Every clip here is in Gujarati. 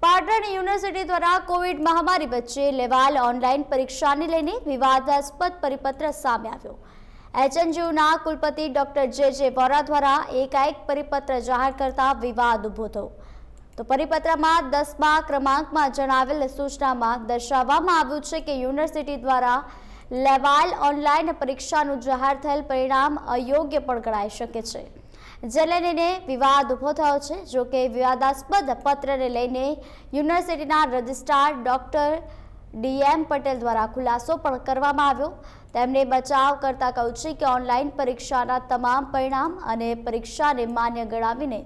પાટણ યુનિવર્સિટી દ્વારા કોવિડ મહામારી વચ્ચે લેવાયેલ ઓનલાઈન પરીક્ષાને લઈને વિવાદાસ્પદ પરિપત્ર સામે આવ્યો। એચએનયુના કુલપતિ ડોક્ટર જે વોરા દ્વારા એકાએક પરિપત્ર જાહેર કરતા વિવાદ ઊભો થયો। તો પરિપત્રમાં 10મા ક્રમાંકમાં જણાવેલ સૂચનામાં દર્શાવવામાં આવ્યું છે કે યુનિવર્સિટી દ્વારા લેવાયેલ ઓનલાઈન પરીક્ષાનું જાહેર થયેલ પરિણામ અયોગ્ય પણ ગણાઈ શકે છે, જેને લઈને વિવાદ ઊભો થયો છે। જો કે વિવાદાસ્પદ પત્રને લઈને યુનિવર્સિટીના રજિસ્ટ્રાર ડોક્ટર ડીએમ પટેલ દ્વારા ખુલાસો પણ કરવામાં આવ્યો। તેમણે બચાવ કરતા કહ્યું છે કે ઓનલાઈન પરીક્ષાના તમામ પરિણામ અને પરીક્ષાને માન્ય ગણાવીને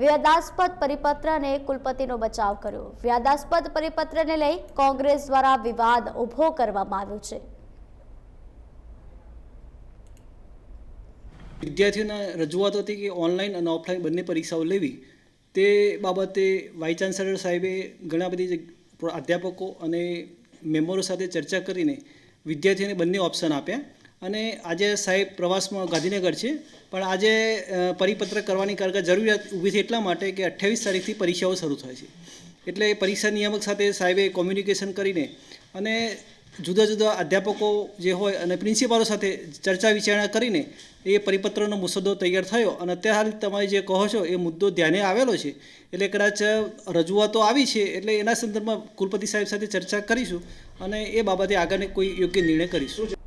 વિવાદાસ્પદ પરિપત્રને કુલપતિનો બચાવ કર્યો। વિવાદાસ્પદ પરિપત્રને લઈ કોંગ્રેસ દ્વારા વિવાદ ઊભો કરવામાં આવ્યો છે। વિદ્યાર્થીઓના રજૂઆત હતી કે ઓનલાઈન અને ઓફલાઈન બંને પરીક્ષાઓ લેવી, તે બાબતે વાઇસ ચાન્સેલર સાહેબે ઘણા બધી અધ્યાપકો અને મેમ્બરો સાથે ચર્ચા કરીને વિદ્યાર્થીઓને બંને ઓપ્શન આપ્યા। અને આજે સાહેબ પ્રવાસમાં ગાંધીનગર છે, પણ આજે પરિપત્ર કરવાની જરૂરિયાત ઊભી થઈ એટલા માટે કે 28 તારીખથી પરીક્ષાઓ શરૂ થાય છે, એટલે પરીક્ષા નિયામક સાથે સાહેબે કોમ્યુનિકેશન કરીને અને જુદા જુદા અધ્યાપકો જે હોય અને પ્રિન્સિપાલો સાથે ચર્ચા વિચારણા કરીને એ પરિપત્રનો મુસદ્દો તૈયાર થયો। અને અત્યારે તમે જે કહો છો એ મુદ્દો ધ્યાને આવેલો છે, એટલે કદાચ રજૂઆતો આવી છે, એટલે એના સંદર્ભમાં કુલપતિ સાહેબ સાથે ચર્ચા કરીશું અને એ બાબતે આગળને કોઈ યોગ્ય નિર્ણય કરીશું।